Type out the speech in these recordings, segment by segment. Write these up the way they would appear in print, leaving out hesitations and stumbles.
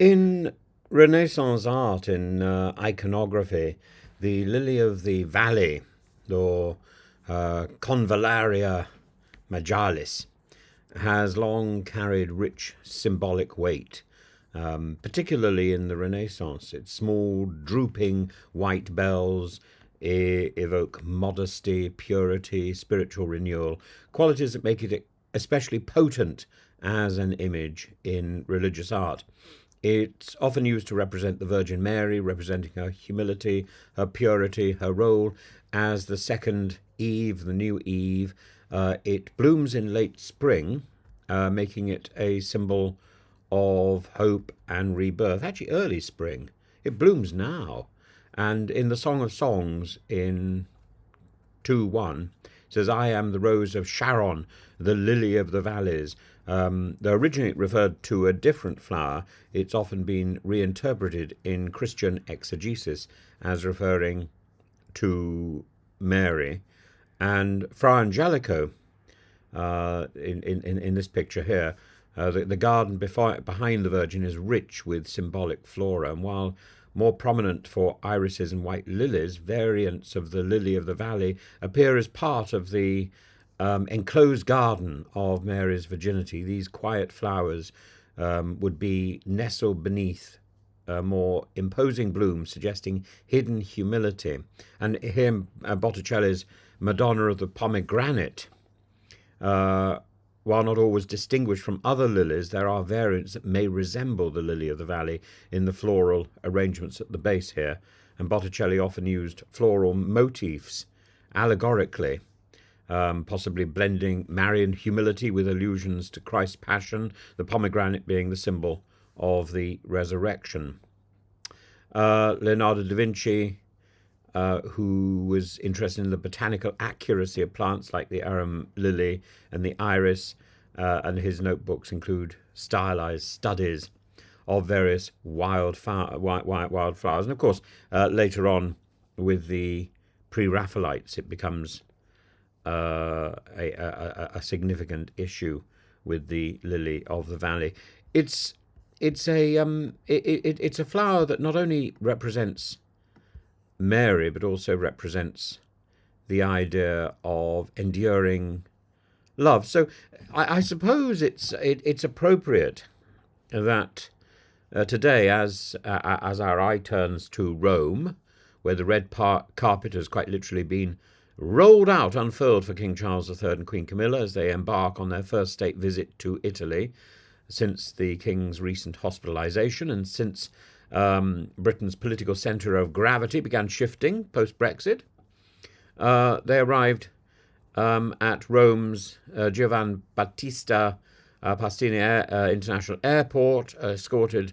In Renaissance art, in iconography, the lily of the valley, or Convallaria majalis, has long carried rich symbolic weight, particularly in the Renaissance. Its small, drooping white bells evoke modesty, purity, spiritual renewal, qualities that make it especially potent as an image in religious art. It's often used to represent the Virgin Mary, representing her humility, her purity, her role as the second Eve, the new Eve. It blooms in late spring, making it a symbol of hope and rebirth. Actually, early spring. It blooms now. And in the Song of Songs in 2:1, it says, I am the rose of Sharon, the lily of the valleys. Though originally it referred to a different flower, it's often been reinterpreted in Christian exegesis as referring to Mary. And Fra Angelico, in this picture here, the garden behind the Virgin is rich with symbolic flora, and while more prominent for irises and white lilies, variants of the lily of the valley appear as part of the enclosed garden of Mary's virginity. These quiet flowers would be nestled beneath more imposing blooms, suggesting hidden humility. And here, Botticelli's Madonna of the Pomegranate, while not always distinguished from other lilies, there are variants that may resemble the lily of the valley in the floral arrangements at the base here. And Botticelli often used floral motifs allegorically, possibly blending Marian humility with allusions to Christ's passion, the pomegranate being the symbol of the resurrection. Leonardo da Vinci, who was interested in the botanical accuracy of plants like the arum lily and the iris, and his notebooks include stylized studies of various wild flowers. And of course, later on with the Pre-Raphaelites, it becomes a significant issue with the lily of the valley. It's a flower that not only represents Mary, but also represents the idea of enduring love. So I suppose it's appropriate that today, as our eye turns to Rome, where the red carpet has quite literally been rolled out, unfurled for King Charles III and Queen Camilla as they embark on their first state visit to Italy since the King's recent hospitalisation, and since Britain's political centre of gravity began shifting post-Brexit. They arrived at Rome's Giovan Battista Pastini International Airport, escorted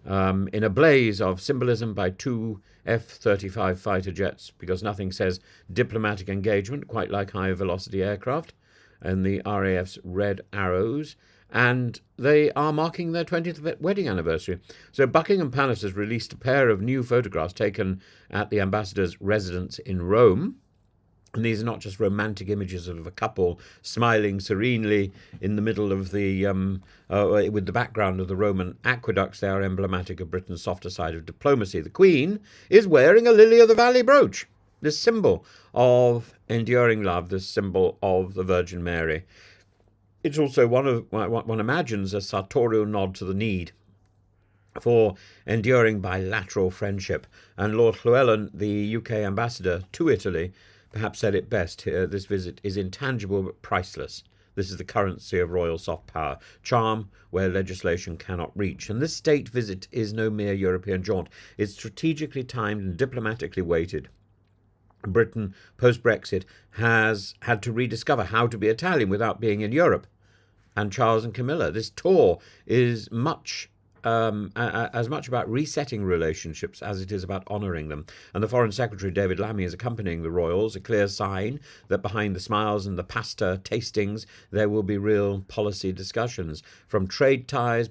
in a blaze of symbolism by two F-35 fighter jets, because nothing says diplomatic engagement quite like high-velocity aircraft, and the RAF's Red Arrows. And they are marking their 20th wedding anniversary. So Buckingham Palace has released a pair of new photographs taken at the ambassador's residence in Rome. And these are not just romantic images of a couple smiling serenely in the middle of the, with the background of the Roman aqueducts. They are emblematic of Britain's softer side of diplomacy. The Queen is wearing a lily of the valley brooch, this symbol of enduring love, this symbol of the Virgin Mary. It's also one imagines a sartorial nod to the need for enduring bilateral friendship. And Lord Llewellyn, the UK ambassador to Italy, perhaps said it best here: this visit is intangible but priceless. This is the currency of royal soft power, charm where legislation cannot reach. And this state visit is no mere European jaunt. It's strategically timed and diplomatically weighted. Britain, post-Brexit, has had to rediscover how to be Italian without being in Europe. And Charles and Camilla, this tour is as much about resetting relationships as it is about honouring them. And the Foreign Secretary, David Lammy, is accompanying the royals, a clear sign that behind the smiles and the pasta tastings, there will be real policy discussions. From trade ties,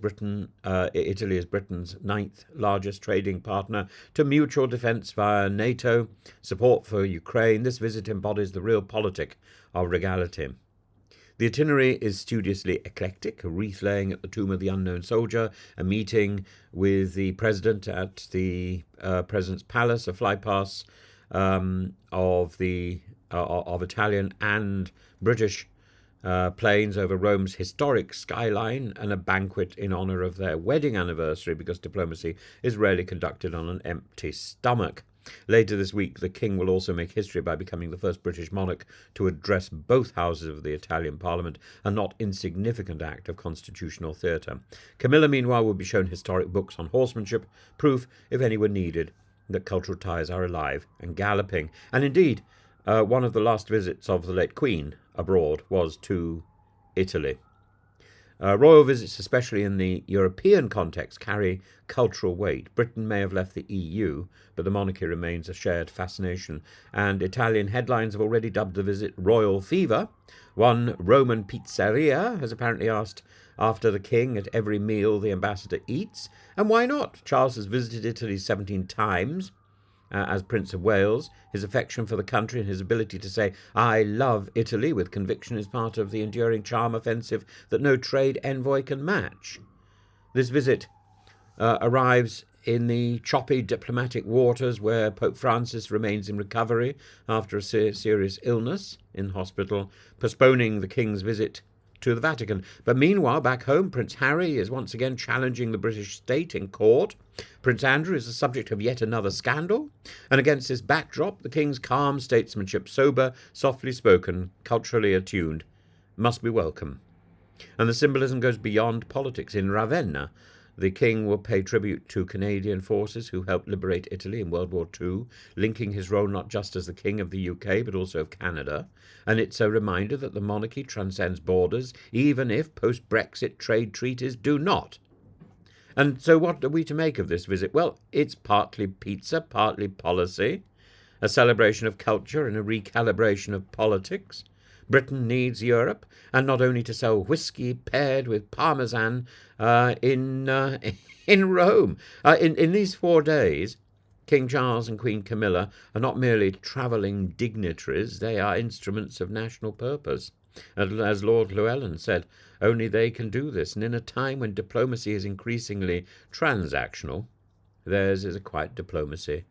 Italy is Britain's 9th largest trading partner, to mutual defence via NATO, support for Ukraine. This visit embodies the real politic of regality. The itinerary is studiously eclectic: a wreath laying at the tomb of the unknown soldier, a meeting with the president at the president's palace, a flypast of Italian and British planes over Rome's historic skyline, and a banquet in honour of their wedding anniversary, because diplomacy is rarely conducted on an empty stomach. Later this week, the king will also make history by becoming the first British monarch to address both houses of the Italian parliament, a not insignificant act of constitutional theatre. Camilla, meanwhile, will be shown historic books on horsemanship, proof, if any were needed, that cultural ties are alive and galloping. And indeed, one of the last visits of the late Queen abroad was to Italy. Royal visits, especially in the European context, carry cultural weight. Britain may have left the EU, but the monarchy remains a shared fascination, and Italian headlines have already dubbed the visit royal fever. One Roman pizzeria has apparently asked after the king at every meal the ambassador eats. And why not? Charles has visited Italy 17 times. As Prince of Wales. His affection for the country and his ability to say, "I love Italy," with conviction is part of the enduring charm offensive that no trade envoy can match. This visit arrives in the choppy diplomatic waters where Pope Francis remains in recovery after a serious illness in hospital, postponing the King's visit to the Vatican. But meanwhile, back home, Prince Harry is once again challenging the British state in court. Prince Andrew is the subject of yet another scandal. And against this backdrop, the King's calm statesmanship, sober, softly spoken, culturally attuned, must be welcome. And the symbolism goes beyond politics. In Ravenna, the King will pay tribute to Canadian forces who helped liberate Italy in World War II, linking his role not just as the King of the UK, but also of Canada. And it's a reminder that the monarchy transcends borders, even if post-Brexit trade treaties do not. And so what are we to make of this visit? Well, it's partly pizza, partly policy, a celebration of culture and a recalibration of politics. Britain needs Europe, and not only to sell whiskey paired with parmesan in Rome. In these 4 days, King Charles and Queen Camilla are not merely travelling dignitaries, they are instruments of national purpose. And as Lord Llewellyn said, only they can do this, and in a time when diplomacy is increasingly transactional, theirs is a quiet diplomacy